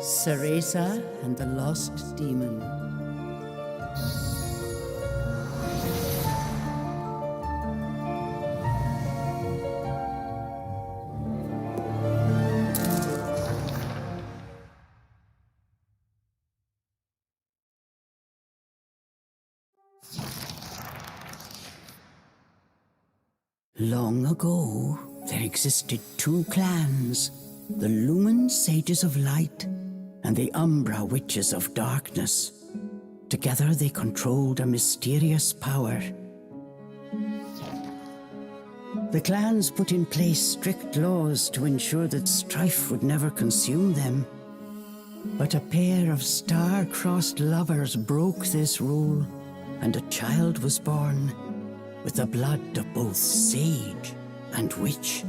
Cereza and the Lost Demon. Long ago, there existed two clans, the Lumen Sages of Light and the Umbra Witches of Darkness. Together they controlled a mysterious power. The clans put in place strict laws to ensure that strife would never consume them. But a pair of star-crossed lovers broke this rule, and a child was born with the blood of both sage and witch.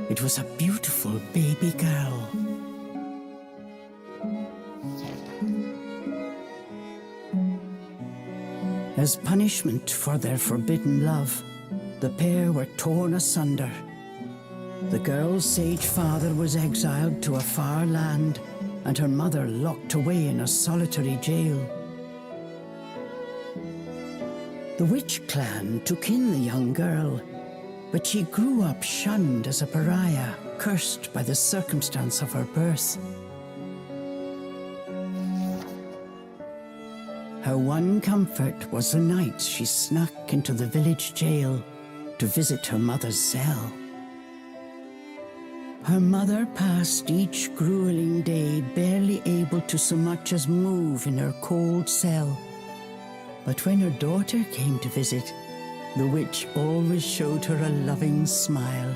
It was a beautiful baby girl. As punishment for their forbidden love, the pair were torn asunder. The girl's sage father was exiled to a far land, and her mother locked away in a solitary jail. The witch clan took in the young girl, but she grew up shunned as a pariah, cursed by the circumstance of her birth. Her one comfort was the nights she snuck into the village jail to visit her mother's cell. Her mother passed each grueling day barely able to so much as move in her cold cell. But when her daughter came to visit, the witch always showed her a loving smile.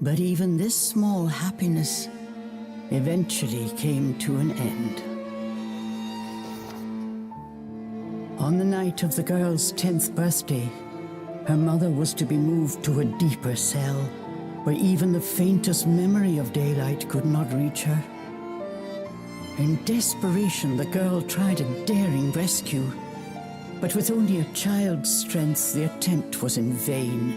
But even this small happiness eventually came to an end. On the night of the girl's 10th birthday, her mother was to be moved to a deeper cell, where even the faintest memory of daylight could not reach her. In desperation, the girl tried a daring rescue, but with only a child's strength, the attempt was in vain.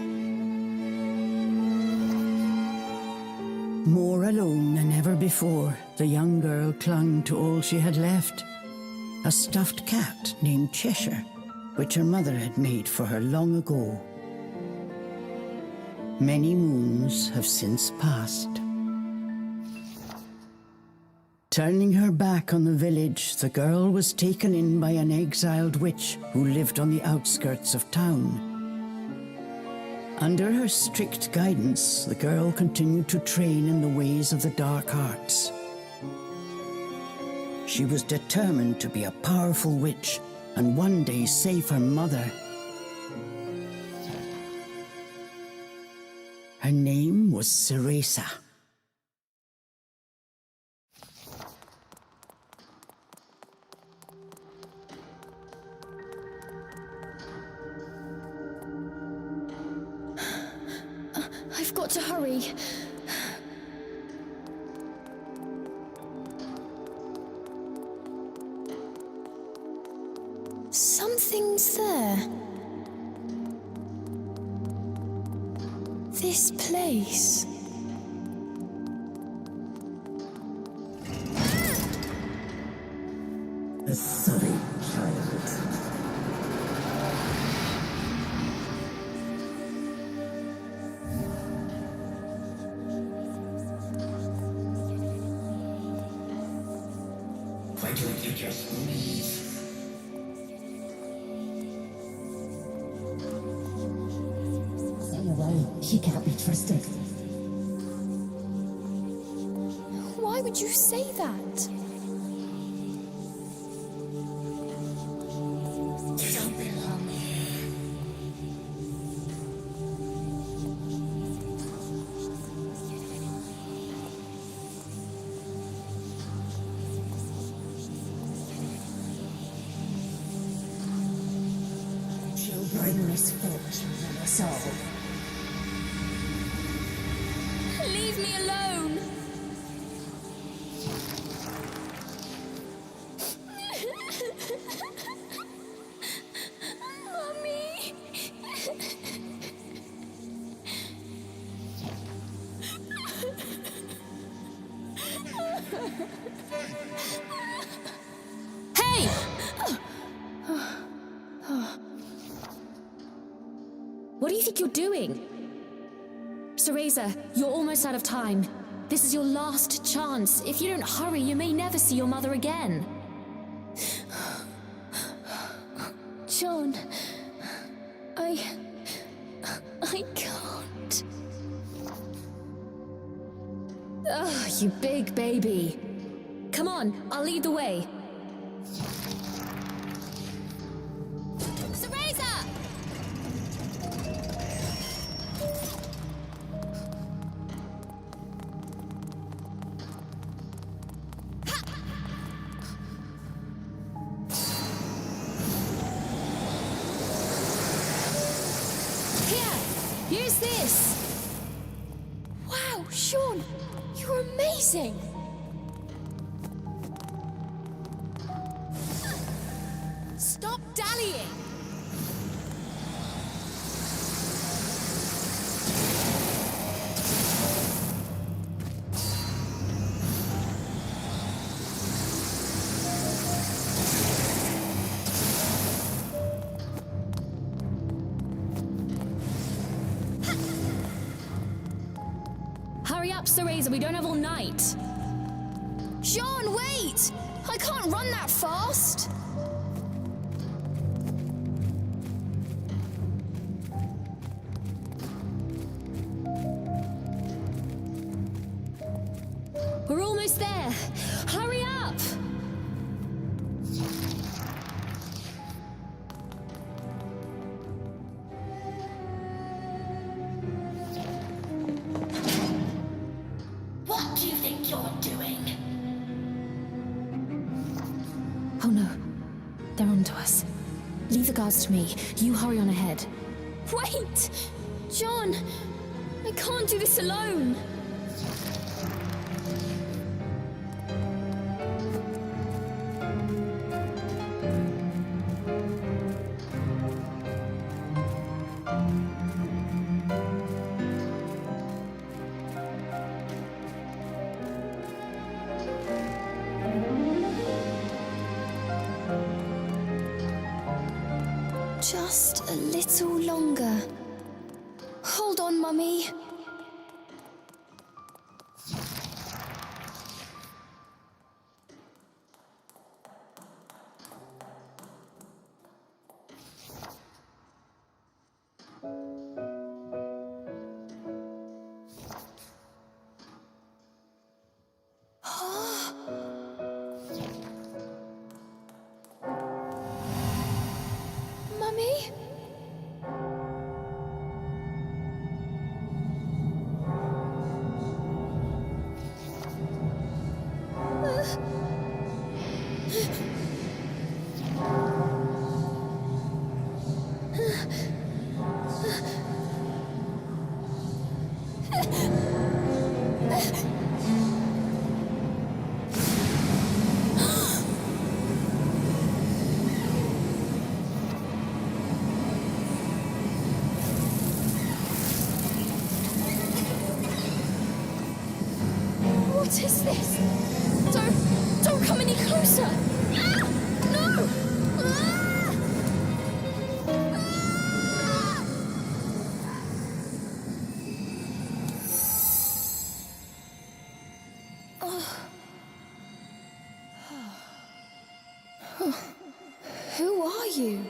More alone than ever before, the young girl clung to all she had left, a stuffed cat named Cheshire, which her mother had made for her long ago. Many moons have since passed. Turning her back on the village, the girl was taken in by an exiled witch who lived on the outskirts of town. Under her strict guidance, the girl continued to train in the ways of the dark arts. She was determined to be a powerful witch and one day save her mother. Her name was Cereza. I've got to hurry. Something's there. This place. A sorry child. Why don't you just leave? Stay away. She can't be trusted. Why would you say that? You don't belong here. She'll bring misfortune on us all. Leave me alone! Hey! What do you think you're doing? Cereza, you're almost out of time. This is your last chance. If you don't hurry, you may never see your mother again. John, I can't. Ugh, you big baby. Come on, I'll lead the way. Cereza! Here, use this. Wow, Sean, you're amazing. Stop dallying. Hurry up, Cereza, we don't have all night. Sean, wait! I can't run that fast. We're almost there. Hurry up! What do you think you're doing? Oh no, they're onto us. Leave the guards to me. You hurry on ahead. Wait! John, I can't do this alone. Just a little longer. Hold on, Mummy. Mummy? What is this? Don't come any closer! Ah! No! Ah! Ah! Who are you?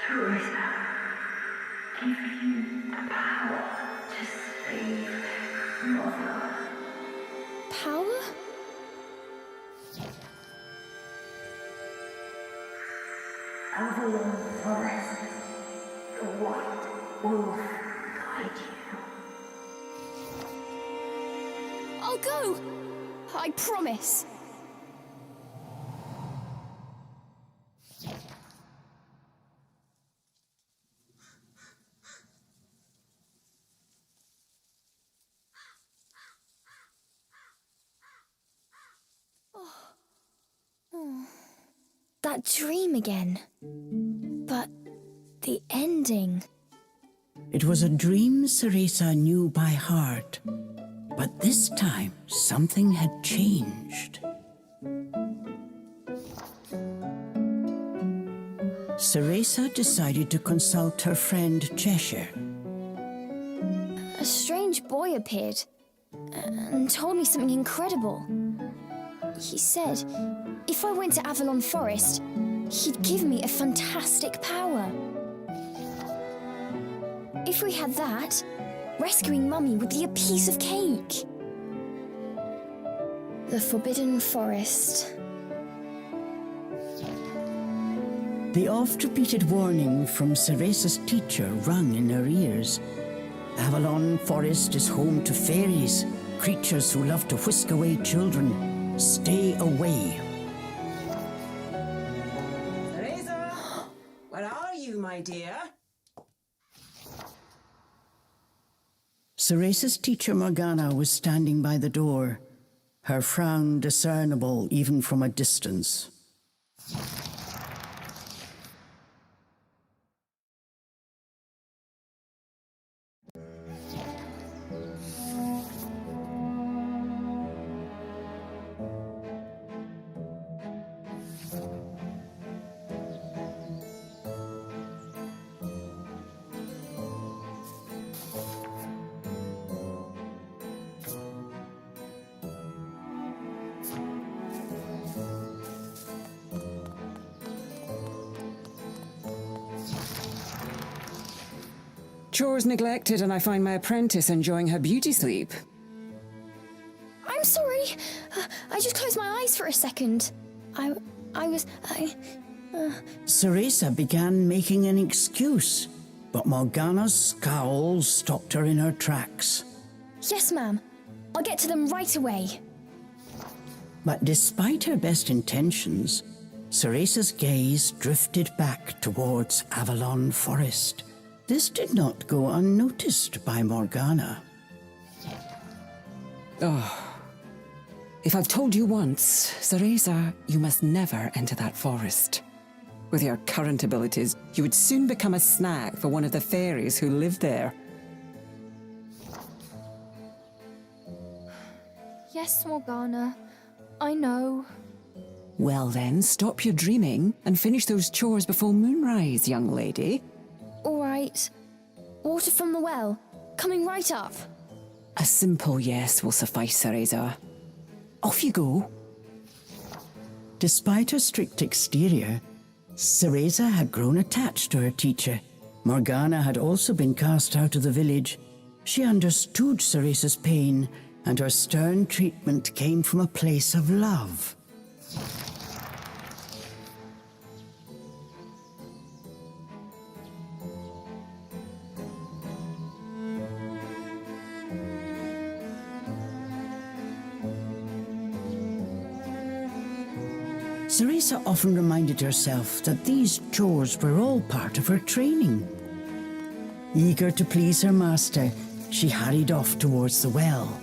Cereza, give you the power to save Mother. Power? Over the forest, the white wolf guide you. I'll go! I promise. That dream again. But the ending. It was a dream Cereza knew by heart, but this time something had changed. Cereza decided to consult her friend Cheshire. A strange boy appeared and told me something incredible. He said if I went to Avalon Forest, he'd give me a fantastic power. If we had that, rescuing Mummy would be a piece of cake. The Forbidden Forest. The oft-repeated warning from Cereza's teacher rung in her ears. Avalon Forest is home to fairies, creatures who love to whisk away children. Stay away. Cereza! Where are you, my dear? Cereza's teacher Morgana was standing by the door, her frown discernible even from a distance. Chores neglected, and I find my apprentice enjoying her beauty sleep. I'm sorry. I just closed my eyes for a second. Cereza began making an excuse, but Morgana's scowl stopped her in her tracks. Yes, ma'am. I'll get to them right away. But despite her best intentions, Cereza's gaze drifted back towards Avalon Forest. This did not go unnoticed by Morgana. If I've told you once, Cereza, you must never enter that forest. With your current abilities, you would soon become a snack for one of the fairies who live there. Yes, Morgana. I know. Well then, stop your dreaming and finish those chores before moonrise, young lady. All right. Water from the well. Coming right up. A simple yes will suffice, Cereza. Off you go. Despite her strict exterior, Cereza had grown attached to her teacher. Morgana had also been cast out of the village. She understood Cereza's pain, and her stern treatment came from a place of love. Cereza often reminded herself that these chores were all part of her training. Eager to please her master, she hurried off towards the well.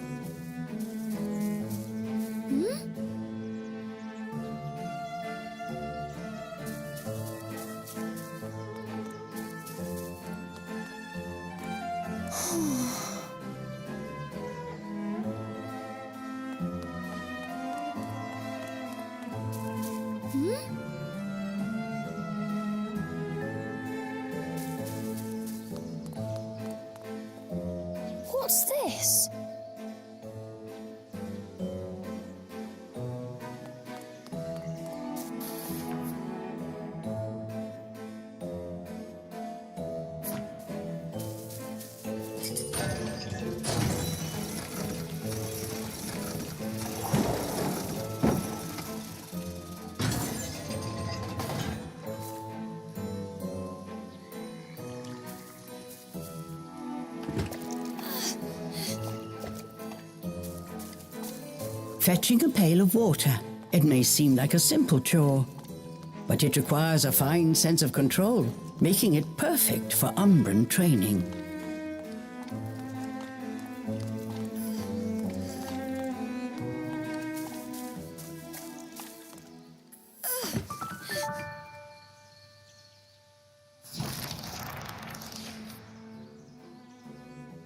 What's this? Fetching a pail of water. It may seem like a simple chore, but it requires a fine sense of control, making it perfect for Umbran training.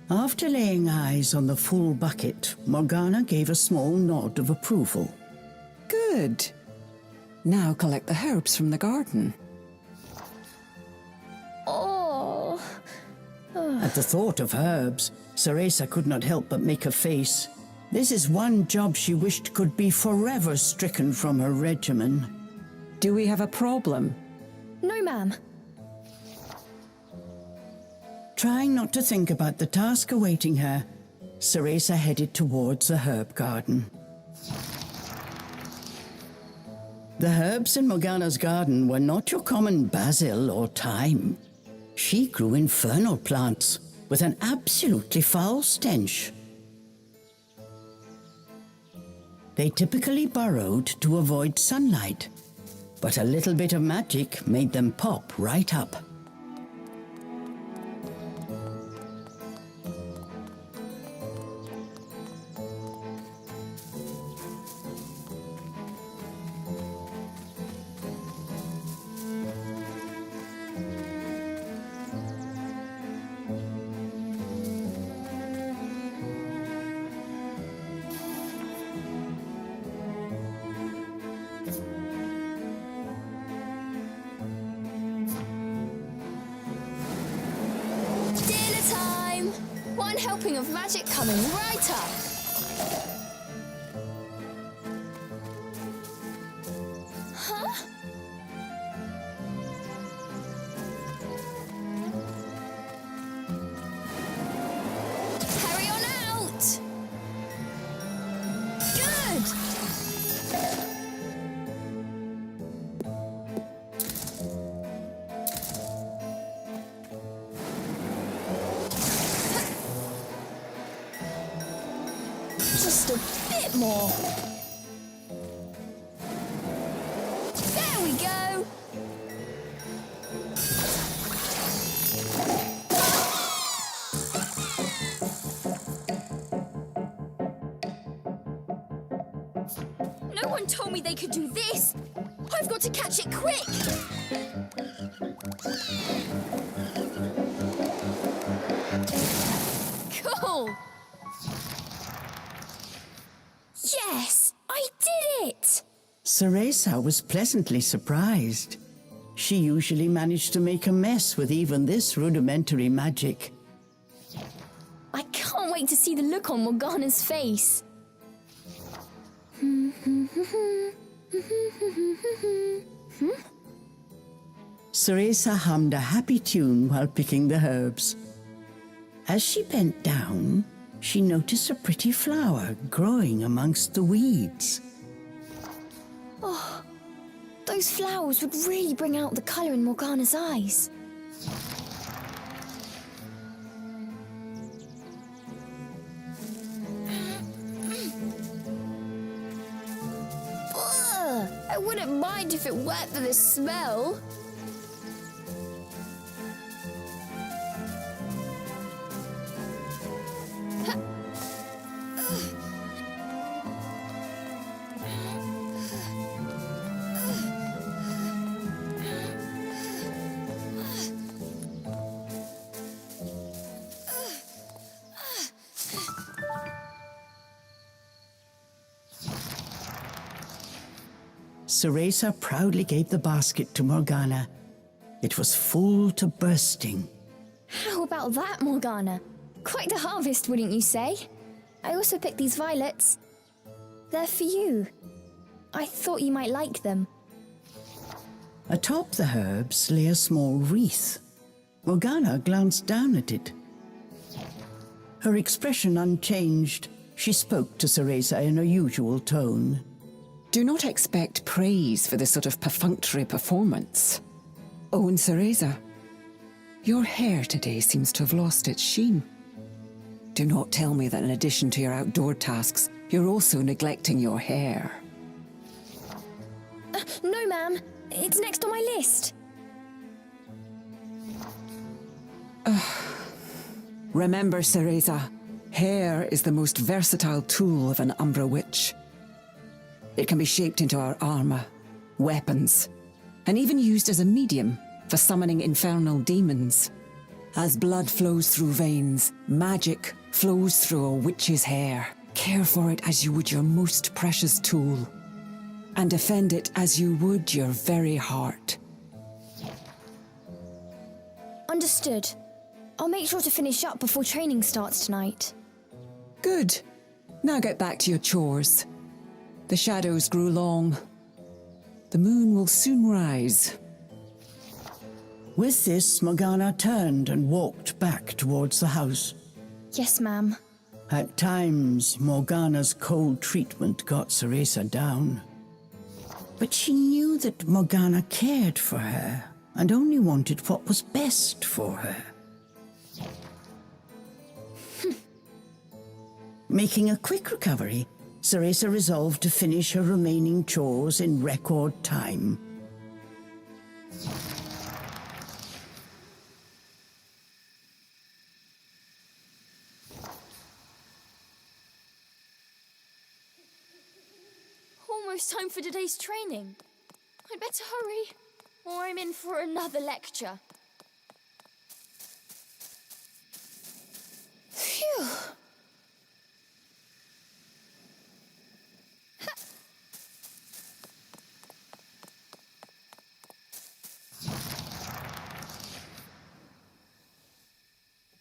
After laying eyes on the full bucket, Morgana gave a small nod of approval. Good. Now collect the herbs from the garden. Oh. At the thought of herbs, Cereza could not help but make a face. This is one job she wished could be forever stricken from her regimen. Do we have a problem? No, ma'am. Trying not to think about the task awaiting her, Cereza headed towards the herb garden. The herbs in Morgana's garden were not your common basil or thyme. She grew infernal plants with an absolutely foul stench. They typically burrowed to avoid sunlight, but a little bit of magic made them pop right up. Dinner time! One helping of magic coming right up. Huh? Hurry on out! Good! Just a bit more. There we go. No one told me they could do this. I've got to catch it quick. Cool. Yes, I did it! Cereza was pleasantly surprised. She usually managed to make a mess with even this rudimentary magic. I can't wait to see the look on Morgana's face. Cereza hummed a happy tune while picking the herbs. As she bent down, she noticed a pretty flower growing amongst the weeds. Oh, those flowers would really bring out the colour in Morgana's eyes. Ugh, I wouldn't mind if it weren't for the smell. Cereza proudly gave the basket to Morgana. It was full to bursting. How about that, Morgana? Quite the harvest, wouldn't you say? I also picked these violets. They're for you. I thought you might like them. Atop the herbs lay a small wreath. Morgana glanced down at it. Her expression unchanged, she spoke to Cereza in her usual tone. Do not expect praise for this sort of perfunctory performance. Oh, and Cereza, your hair today seems to have lost its sheen. Do not tell me that in addition to your outdoor tasks, you're also neglecting your hair. No, ma'am. It's next on my list. Remember, Cereza, hair is the most versatile tool of an Umbra witch. It can be shaped into our armor, weapons, and even used as a medium for summoning infernal demons. As blood flows through veins, magic flows through a witch's hair. Care for it as you would your most precious tool, and defend it as you would your very heart. Understood. I'll make sure to finish up before training starts tonight. Good. Now get back to your chores. The shadows grew long. The moon will soon rise. With this, Morgana turned and walked back towards the house. Yes, ma'am. At times, Morgana's cold treatment got Cereza down. But she knew that Morgana cared for her and only wanted what was best for her. Making a quick recovery, Cereza resolved to finish her remaining chores in record time. Almost time for today's training. I'd better hurry, or I'm in for another lecture. Phew.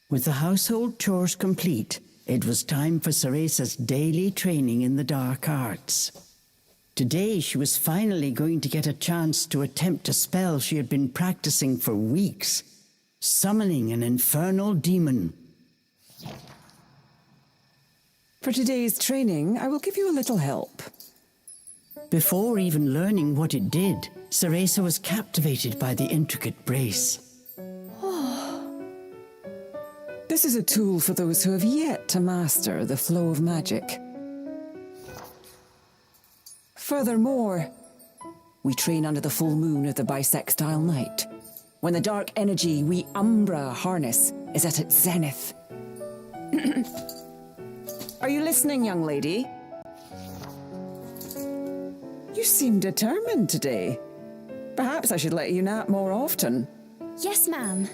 With the household chores complete, it was time for Cereza's daily training in the dark arts. Today, she was finally going to get a chance to attempt a spell she had been practicing for weeks, summoning an infernal demon. For today's training, I will give you a little help. Before even learning what it did, Cereza was captivated by the intricate brace. This is a tool for those who have yet to master the flow of magic. Furthermore, we train under the full moon of the bisextile night, when the dark energy we Umbra harness is at its zenith. Are you listening, young lady? You seem determined today. Perhaps I should let you nap more often. Yes, ma'am.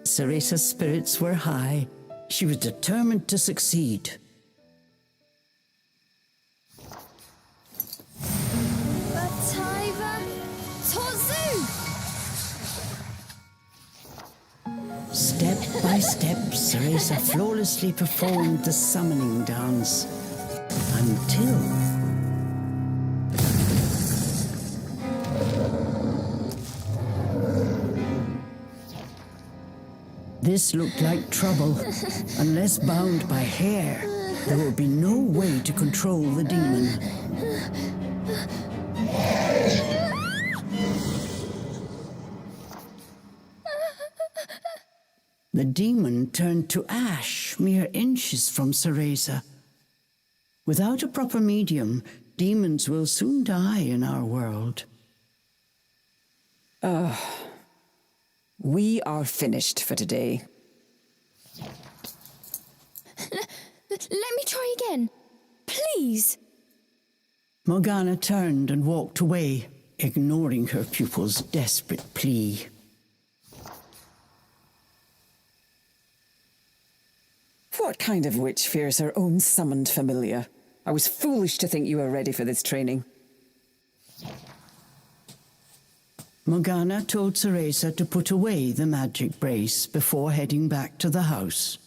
Cereza's spirits were high. She was determined to succeed. Bataiva Tozu! Step by step, Cereza flawlessly performed the summoning dance. Until... This looked like trouble. Unless bound by hair, there would be no way to control the demon. The demon turned to ash mere inches from Cereza. Without a proper medium, demons will soon die in our world. We are finished for today. Let me try again. Please. Morgana turned and walked away, ignoring her pupil's desperate plea. What kind of witch fears her own summoned familiar? I was foolish to think you were ready for this training. Morgana told Cereza to put away the magic brace before heading back to the house.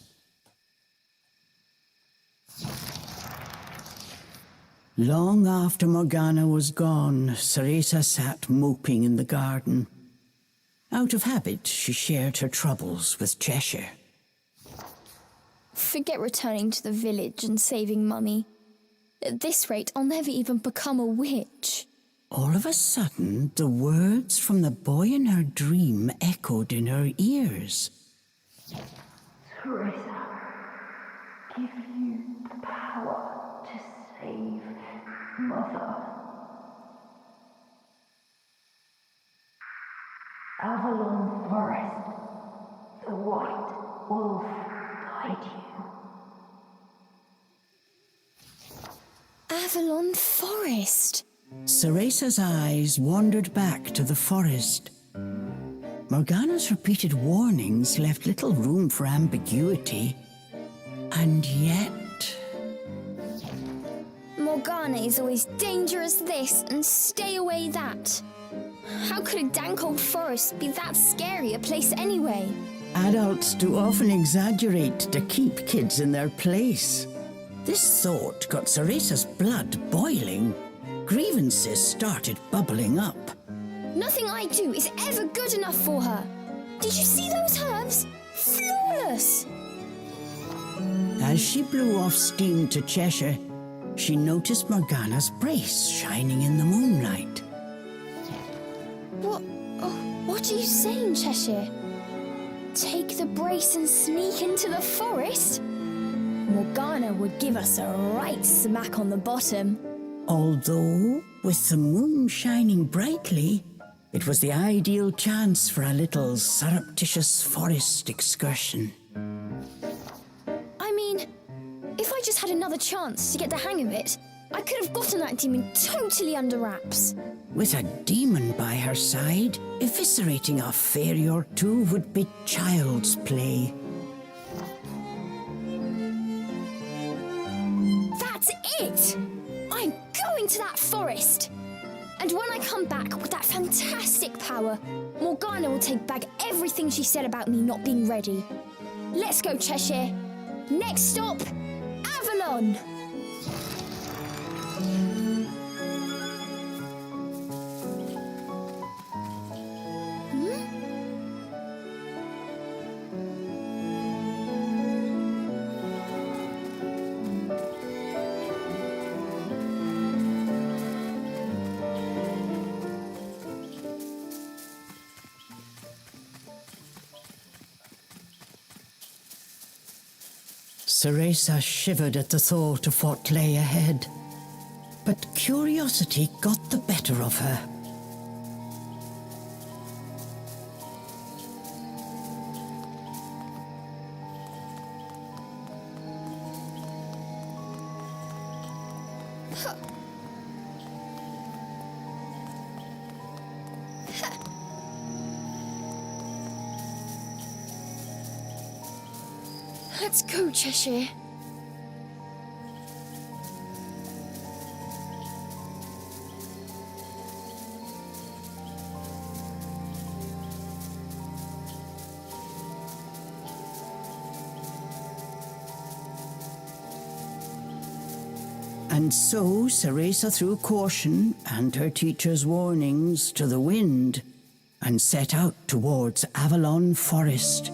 Long after Morgana was gone, Cereza sat moping in the garden. Out of habit, she shared her troubles with Cheshire. Forget returning to the village and saving Mummy. At this rate, I'll never even become a witch. All of a sudden, the words from the boy in her dream echoed in her ears. Cereza, give you the power to save Mother. Avalon Forest, the White Wolf guide you. Avalon Forest. Cereza's eyes wandered back to the forest. Morgana's repeated warnings left little room for ambiguity. And yet... Morgana is always dangerous this and stay away that. How could a dank old forest be that scary a place anyway? Adults do often exaggerate to keep kids in their place. This thought got Cereza's blood boiling. Grievances started bubbling up. Nothing I do is ever good enough for her. Did you see those herbs? Flawless! As she blew off steam to Cheshire, she noticed Morgana's brace shining in the moonlight. What are you saying, Cheshire? Take the brace and sneak into the forest? Morgana would give us a right smack on the bottom. Although, with the moon shining brightly, it was the ideal chance for a little surreptitious forest excursion. I mean, if I just had another chance to get the hang of it, I could have gotten that demon totally under wraps. With a demon by her side, eviscerating a fairy or two would be child's play. That's it! I'm going to that forest! And when I come back with that fantastic power, Morgana will take back everything she said about me not being ready. Let's go, Cheshire. Next stop, Avalon! Cereza shivered at the thought of what lay ahead, but curiosity got the better of her. Let's go, Cheshire. And so Cereza threw caution and her teacher's warnings to the wind and set out towards Avalon Forest.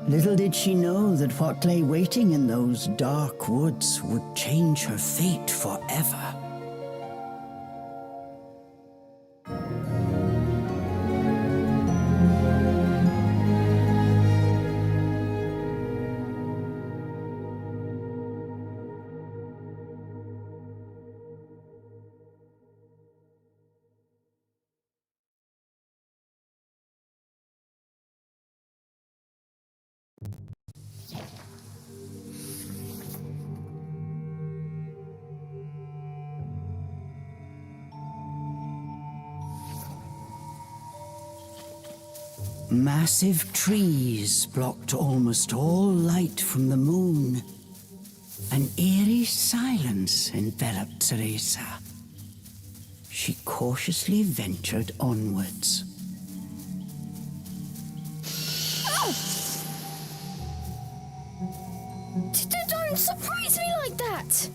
Little did she know that what lay waiting in those dark woods would change her fate forever. Massive trees blocked almost all light from the moon. An eerie silence enveloped Cereza. She cautiously ventured onwards. Don't surprise me like that!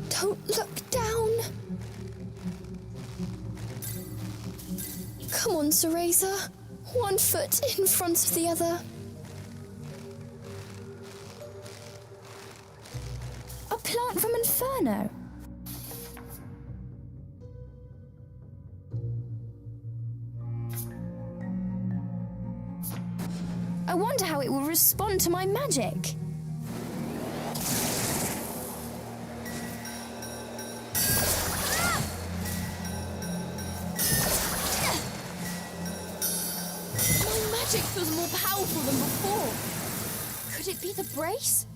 Don't look down. Come on, Cereza. One foot in front of the other. A plant from Inferno. respond to my magic. My magic feels more powerful than before. Could it be the brace?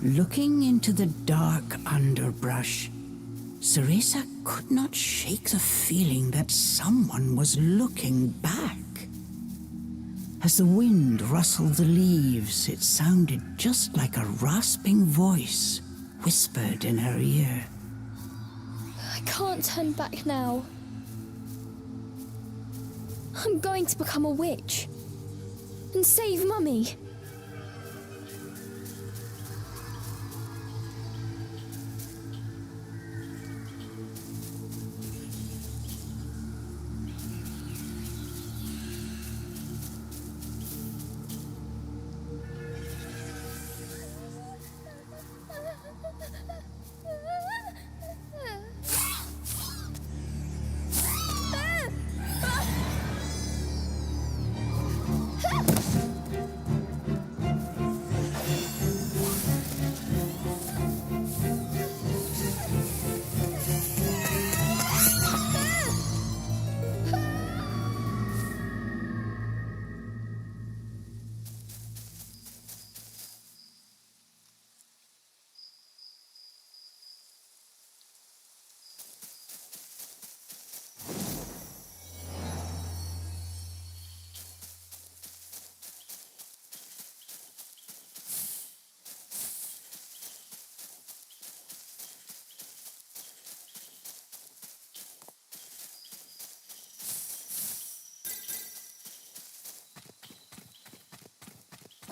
Looking into the dark underbrush, Cereza could not shake the feeling that someone was looking back. As the wind rustled the leaves, it sounded just like a rasping voice whispered in her ear. I can't turn back now. I'm going to become a witch and save Mummy.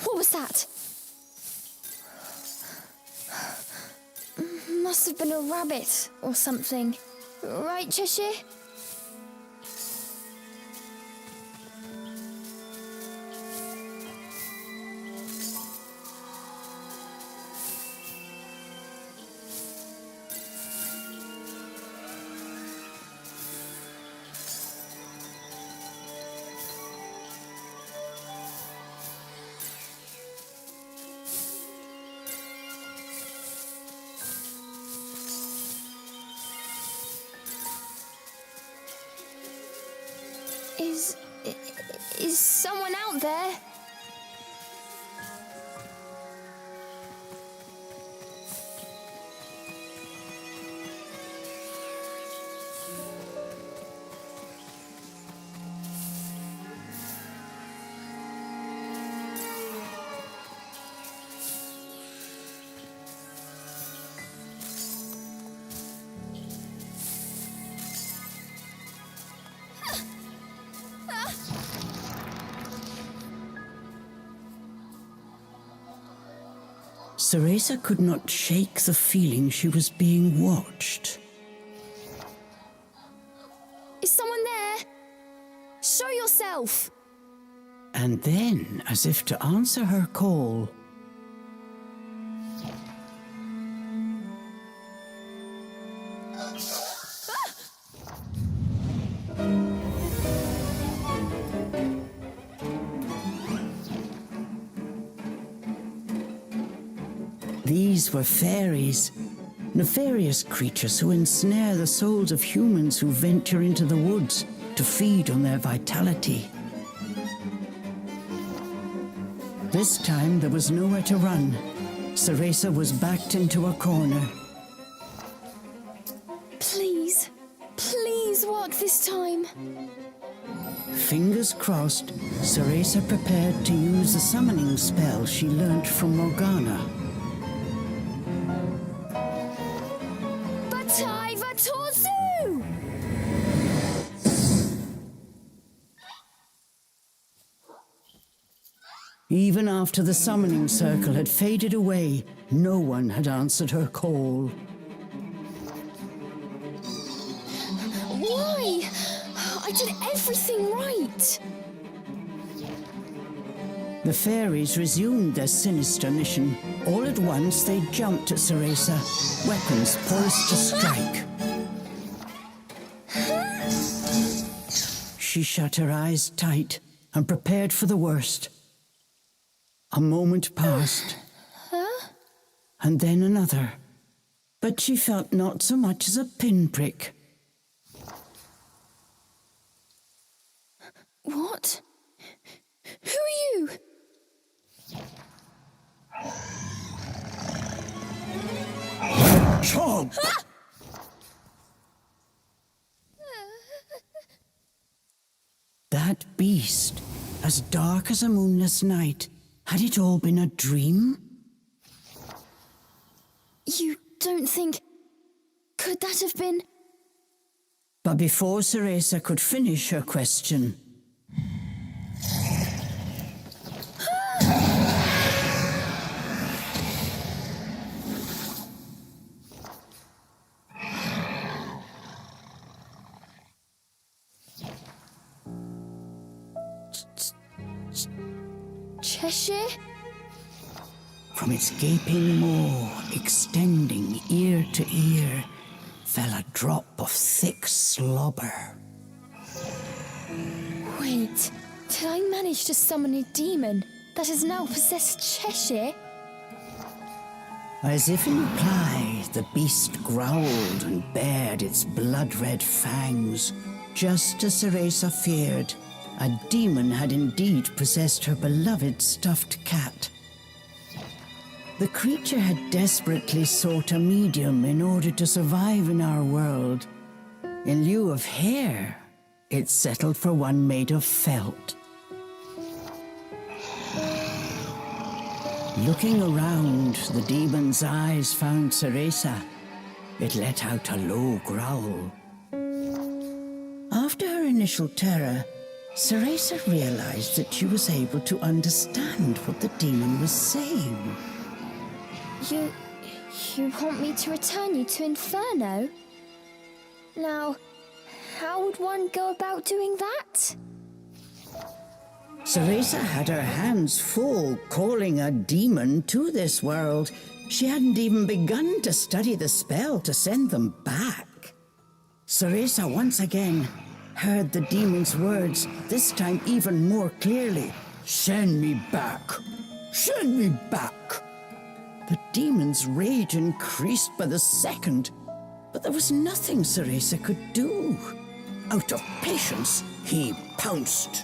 What was that? Must have been a rabbit or something. Right, Cheshire? Is someone out there? Cereza could not shake the feeling she was being watched. Is someone there? Show yourself! And then, as if to answer her call, these were fairies, nefarious creatures who ensnare the souls of humans who venture into the woods to feed on their vitality. This time there was nowhere to run. Cereza was backed into a corner. Please, please work this time. Fingers crossed, Cereza prepared to use the summoning spell she learnt from Morgana. Batai Vatorzu! Even after the summoning circle had faded away, no one had answered her call. Why? I did everything right. The fairies resumed their sinister mission. All at once they jumped at Cereza, weapons poised to strike. She shut her eyes tight and prepared for the worst. A moment passed, and then another, but she felt not so much as a pinprick. What? Who are you? Chomp! That beast, as dark as a moonless night, had it all been a dream? You don't think... Could that have been... But before Cereza could finish her question, Cheshire? from its gaping maw, extending ear to ear, fell a drop of thick slobber. Wait, did I manage to summon a demon that has now possessed Cheshire? As if in reply, the beast growled and bared its blood-red fangs. Just as Cereza feared, a demon had indeed possessed her beloved stuffed cat. The creature had desperately sought a medium in order to survive in our world. In lieu of hair, it settled for one made of felt. Looking around, the demon's eyes found Cereza. It let out a low growl. After her initial terror, Cereza realized that she was able to understand what the demon was saying. You want me to return you to Inferno? Now, how would one go about doing that? Cereza had her hands full calling a demon to this world. She hadn't even begun to study the spell to send them back. Cereza once again heard the demon's words, this time even more clearly. Send me back! Send me back! The demon's rage increased by the second, but there was nothing Cereza could do. Out of patience, he pounced.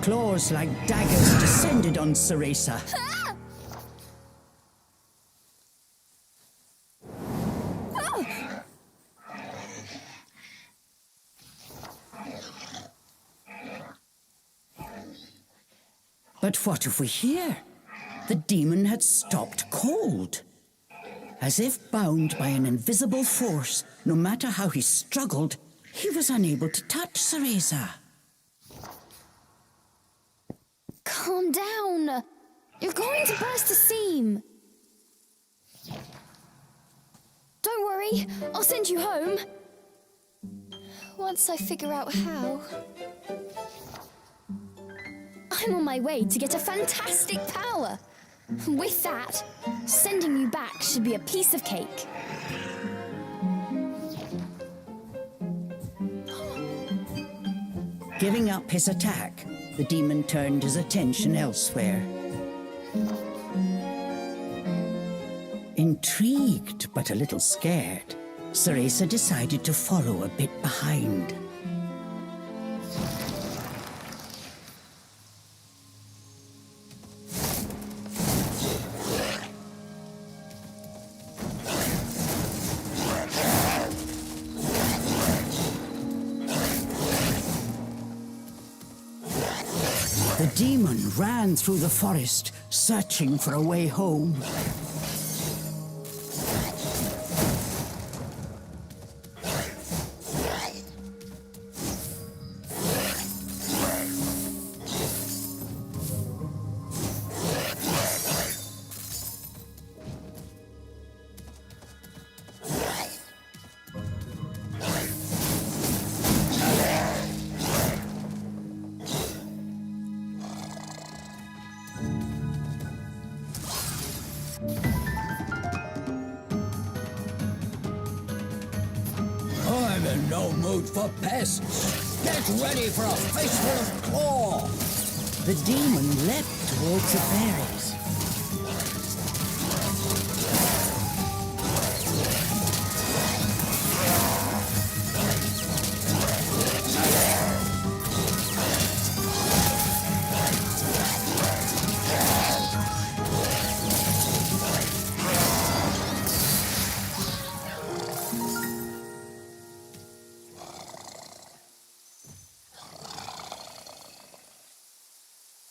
claws like daggers descended on Cereza. But what of we hear? The demon had stopped cold. As if bound by an invisible force, no matter how he struggled, he was unable to touch Cereza. Calm down. You're going to burst a seam. Don't worry, I'll send you home. Once I figure out how. I'm on my way to get a fantastic power. With that, sending you back should be a piece of cake. Giving up his attack, the demon turned his attention elsewhere. Intrigued, but a little scared, Cereza decided to follow a bit behind. The demon ran through the forest, searching for a way home. I'm in no mood for pests. Get ready for a faceful of claw. The demon leapt towards the fairies.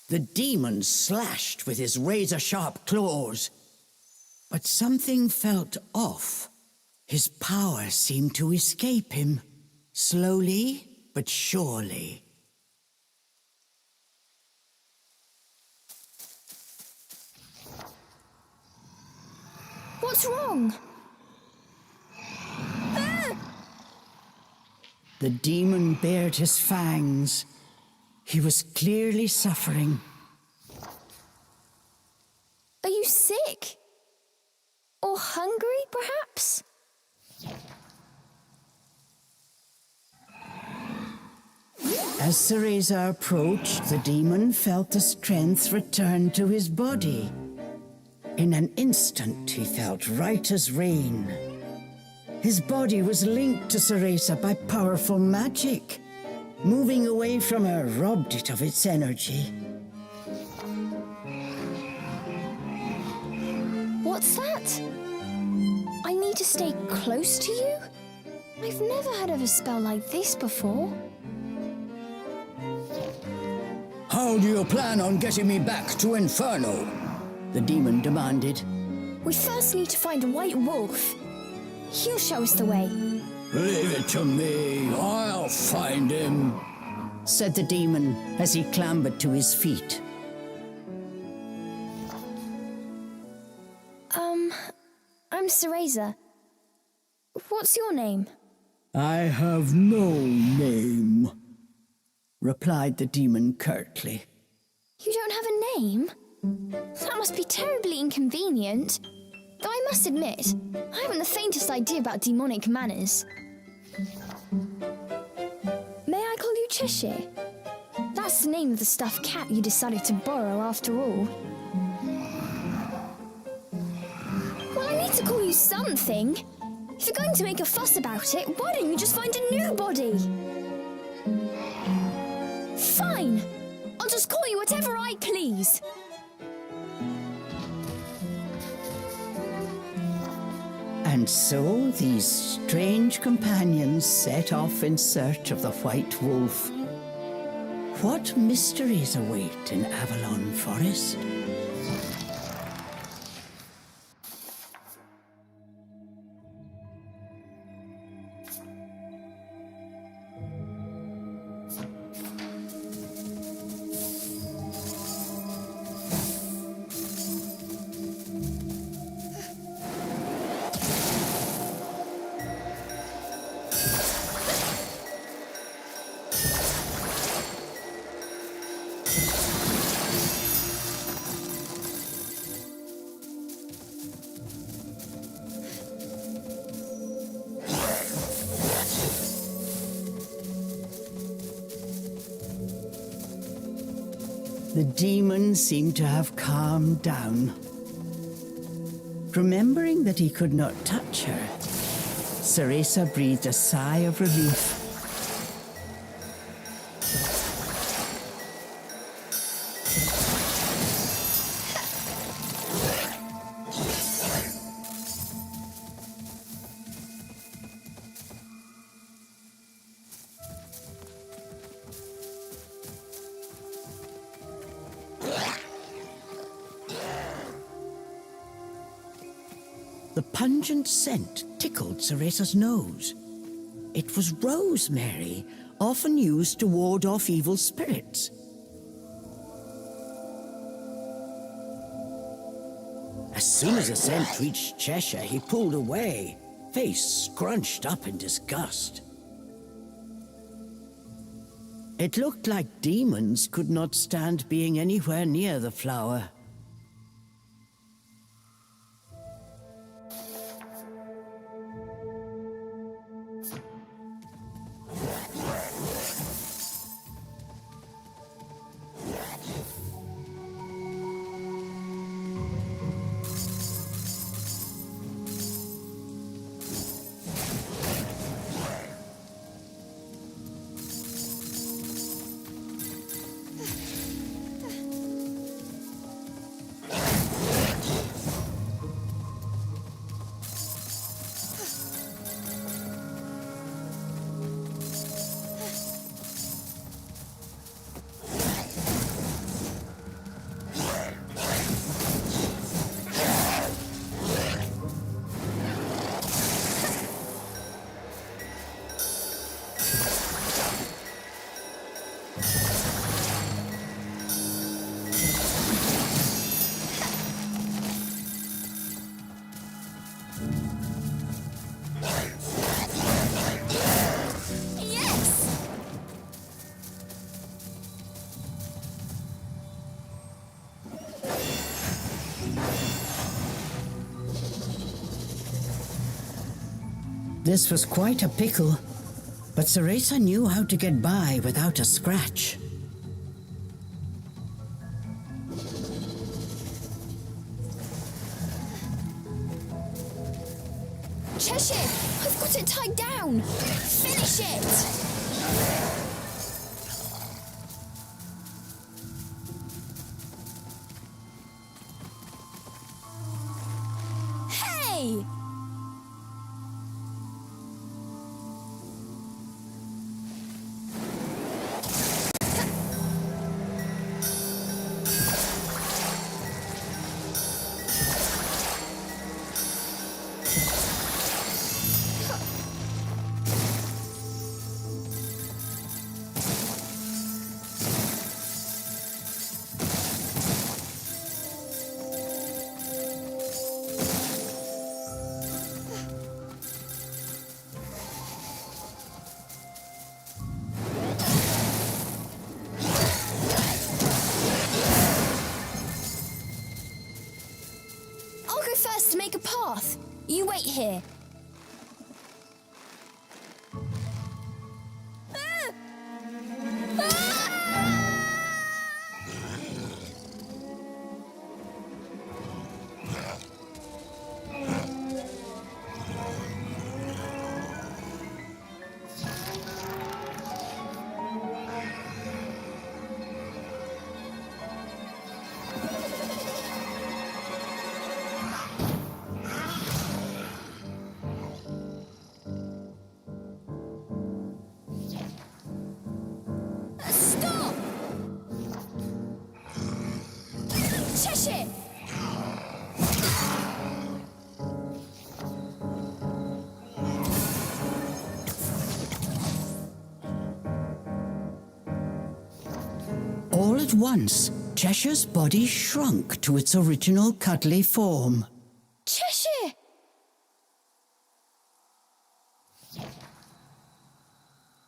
The demon slashed with his razor-sharp claws. But something felt off. His power seemed to escape him, slowly but surely. What's wrong? The demon bared his fangs. He was clearly suffering. Are you sick? Or hungry, perhaps? As Cereza approached, the demon felt the strength return to his body. In an instant, he felt right as rain. His body was linked to Cereza by powerful magic. Moving away from her robbed it of its energy. What's that? I need to stay close to you? I've never heard of a spell like this before. How do you plan on getting me back to Inferno? The demon demanded. We first need to find a white wolf. He'll show us the way. Leave it to me. I'll find him, said the demon as he clambered to his feet. I'm Cereza. What's your name? I have no name, replied the demon curtly. You don't have a name? That must be terribly inconvenient. Though I must admit, I haven't the faintest idea about demonic manners. May I call you Cheshire? That's the name of the stuffed cat you decided to borrow after all. Well, I need to call you something. If you're going to make a fuss about it, why don't you just find a new body? Fine! I'll just call you whatever I please. And so these strange companions set off in search of the White Wolf. What mysteries await in Avalon Forest? The demon seemed to have calmed down. Remembering that he could not touch her, Cereza breathed a sigh of relief. The pungent scent tickled Cereza's nose. It was rosemary, often used to ward off evil spirits. As soon as the scent reached Cheshire, he pulled away, face scrunched up in disgust. It looked like demons could not stand being anywhere near the flower. This was quite a pickle, but Cereza knew how to get by without a scratch. Cheshire! I've got it tied down! Finish it! Hey! To make a path. You wait here. Cheshire! All at once, Cheshire's body shrunk to its original cuddly form. Cheshire!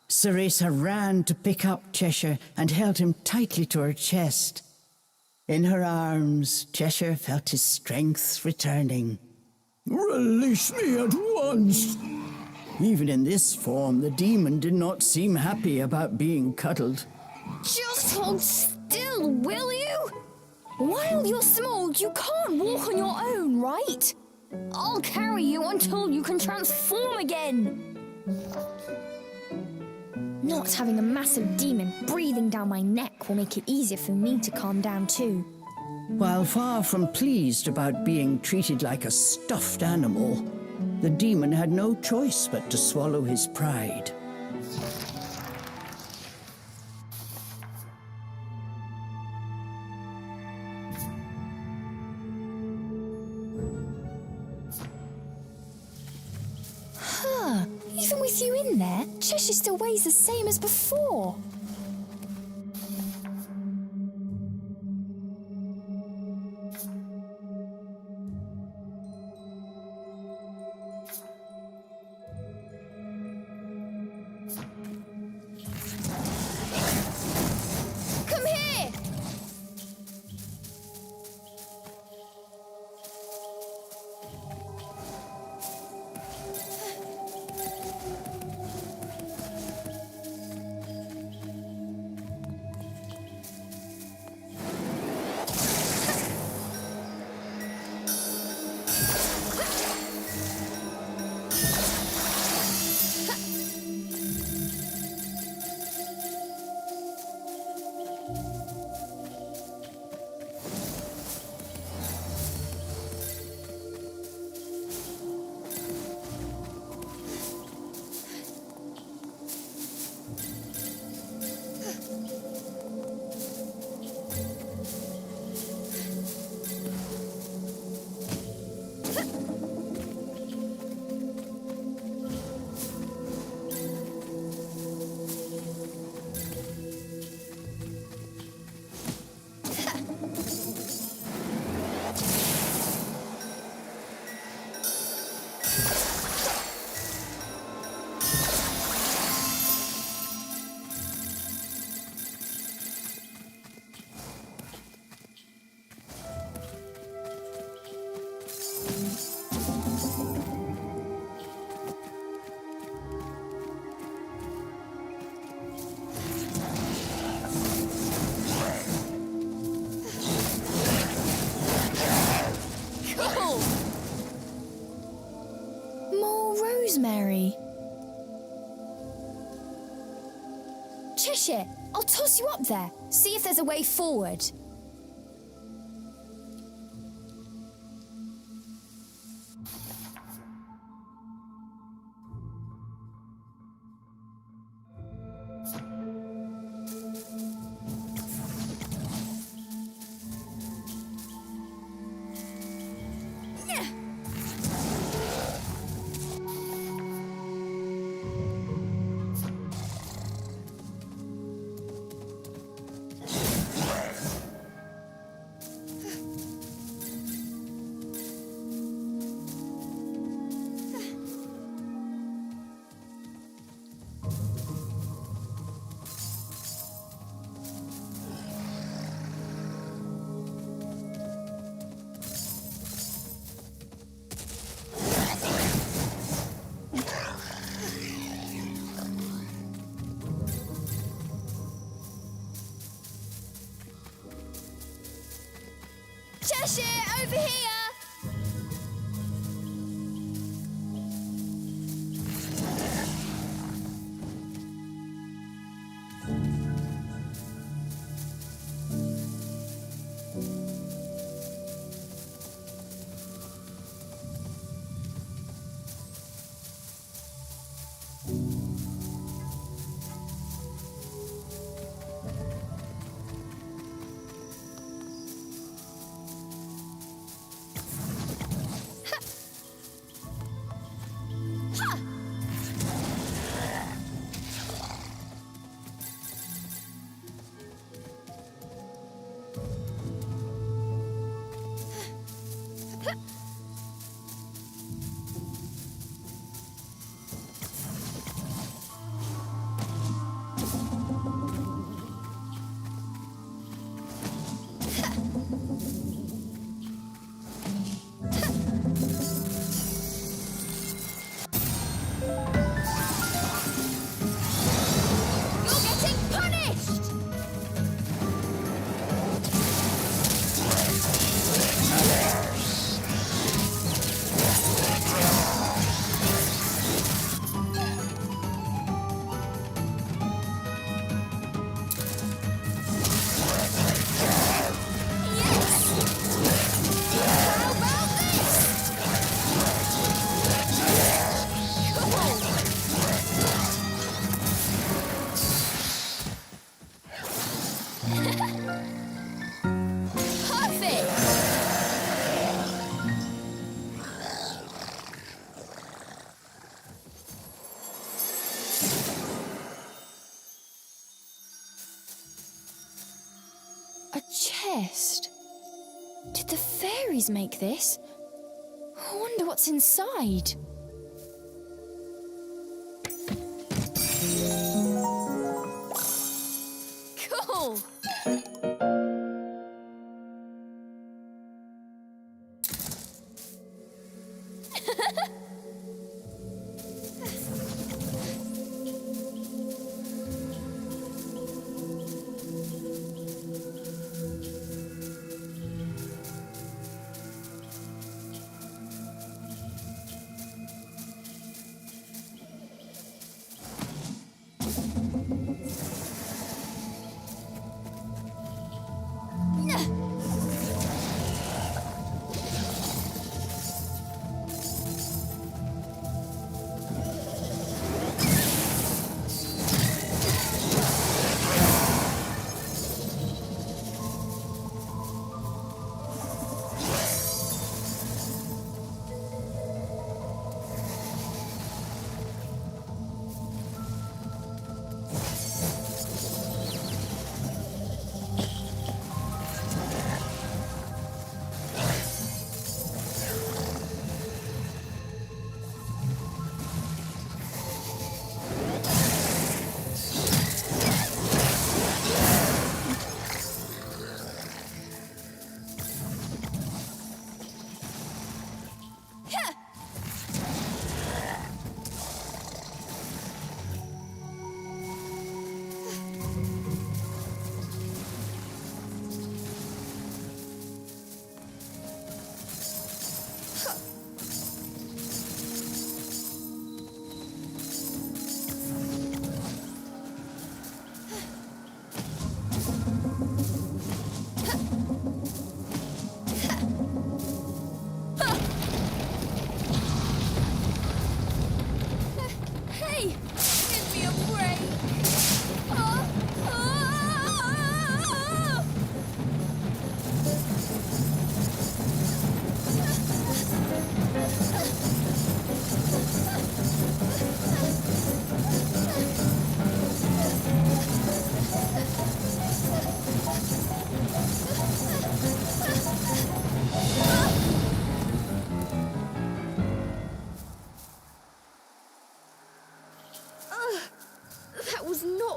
Cereza ran to pick up Cheshire and held him tightly to her chest. In her arms, Cheshire felt his strength returning. Release me at once! Even in this form, the demon did not seem happy about being cuddled. Just hold still, will you? While you're small, you can't walk on your own, right? I'll carry you until you can transform again. Not having a massive demon breathing down my neck will make it easier for me to calm down too. While far from pleased about being treated like a stuffed animal, the demon had no choice but to swallow his pride. Even with you in there, Cheshire still weighs the same as before. Come here! Rosemary. Cheshire, I'll toss you up there. See if there's a way forward. Cheshire, over here! A chest? Did the fairies make this? I wonder what's inside. Cool!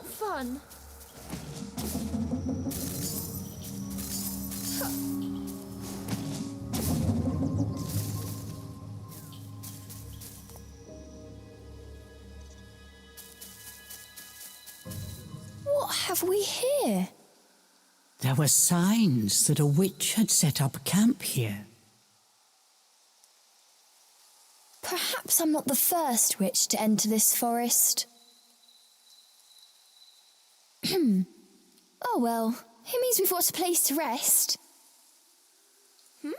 Fun. What have we here? There were signs that a witch had set up camp here. Perhaps I'm not the first witch to enter this forest. Oh well, it means we've got a place to rest. Look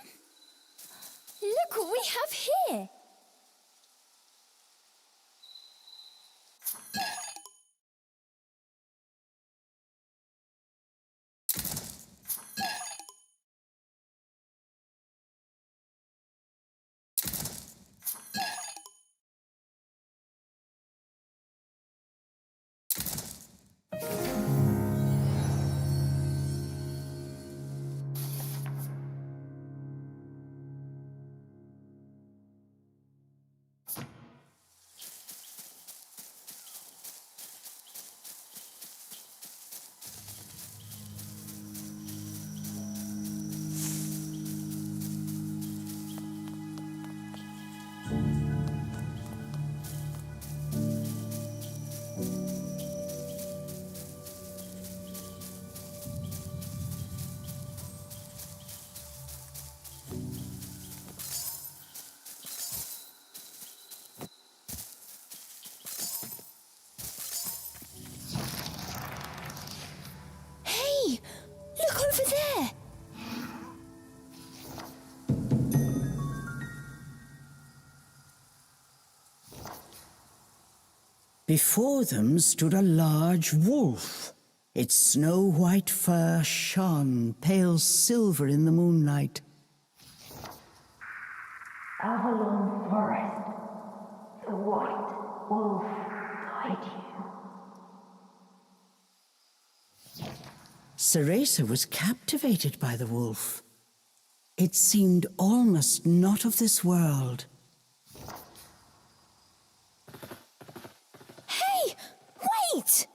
what we have here! Before them stood a large wolf. Its snow-white fur shone pale silver in the moonlight. Avalon Forest, the white wolf guide you. Cereza was captivated by the wolf. It seemed almost not of this world. Hey! Wait!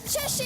Cheshire!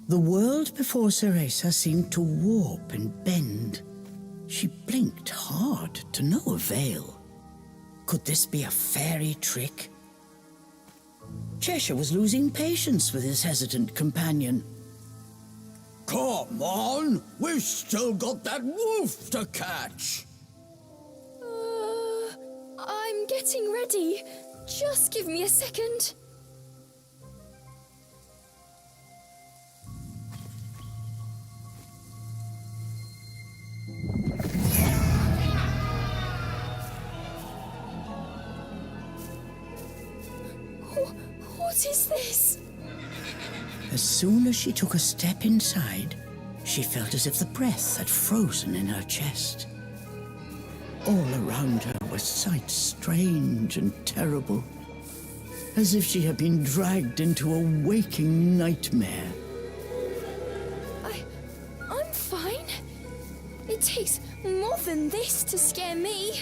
The world before Cereza seemed to warp and bend. She blinked hard to no avail. Could this be a fairy trick? Cheshire was losing patience with his hesitant companion. Come on, we've still got that wolf to catch. I'm getting ready. Just give me a second. What is this? As soon as she took a step inside, she felt as if the breath had frozen in her chest. All around her were sights strange and terrible, as if she had been dragged into a waking nightmare. I'm fine. It takes more than this to scare me.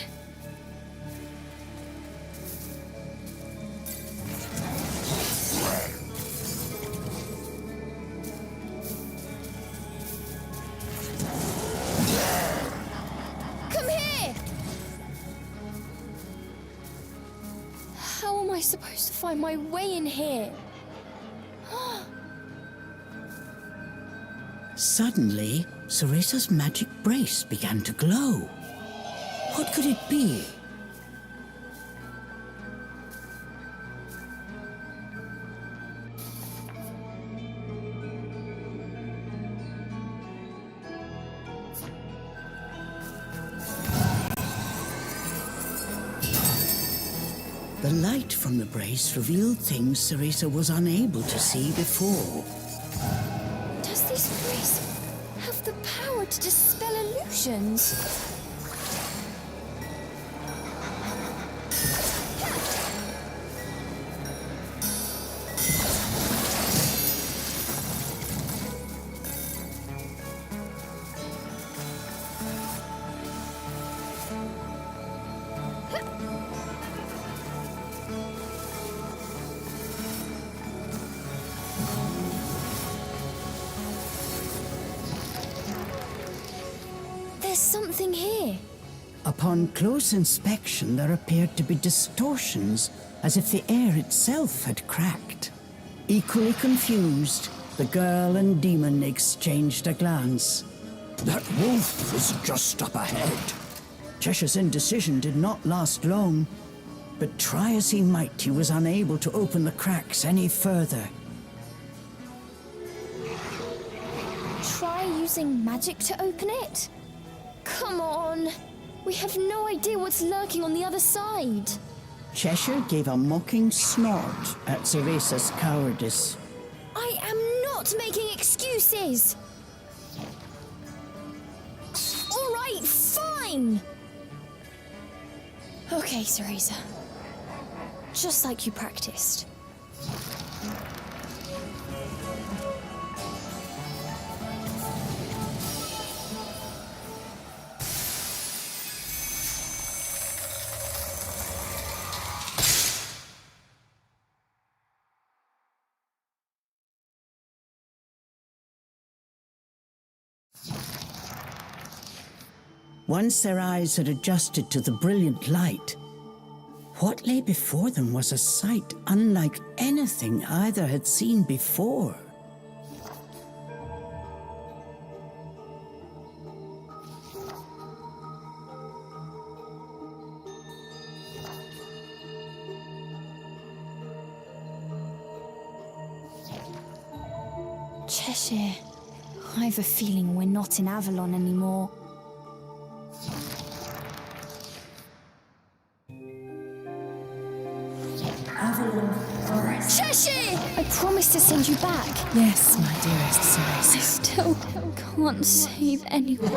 Come here! How am I supposed to find my way in here? Suddenly, Cereza's magic brace began to glow. What could it be? The light from the brace revealed things Cereza was unable to see before. Does this brace have the power to dispel illusions? There's something here. Upon close inspection, there appeared to be distortions, as if the air itself had cracked. Equally confused, the girl and demon exchanged a glance. That wolf is just up ahead. Cheshire's indecision did not last long, but try as he might, he was unable to open the cracks any further. Try using magic to open it? Come on! We have no idea what's lurking on the other side. Cheshire gave a mocking snort at Cereza's cowardice. I am not making excuses! All right, fine! Okay, Cereza. Just like you practiced. Once their eyes had adjusted to the brilliant light, what lay before them was a sight unlike anything either had seen before. Cheshire, I have a feeling we're not in Avalon anymore. Cheshire! I promised to send you back. Yes, my dearest I Cereza. still can't save anyone.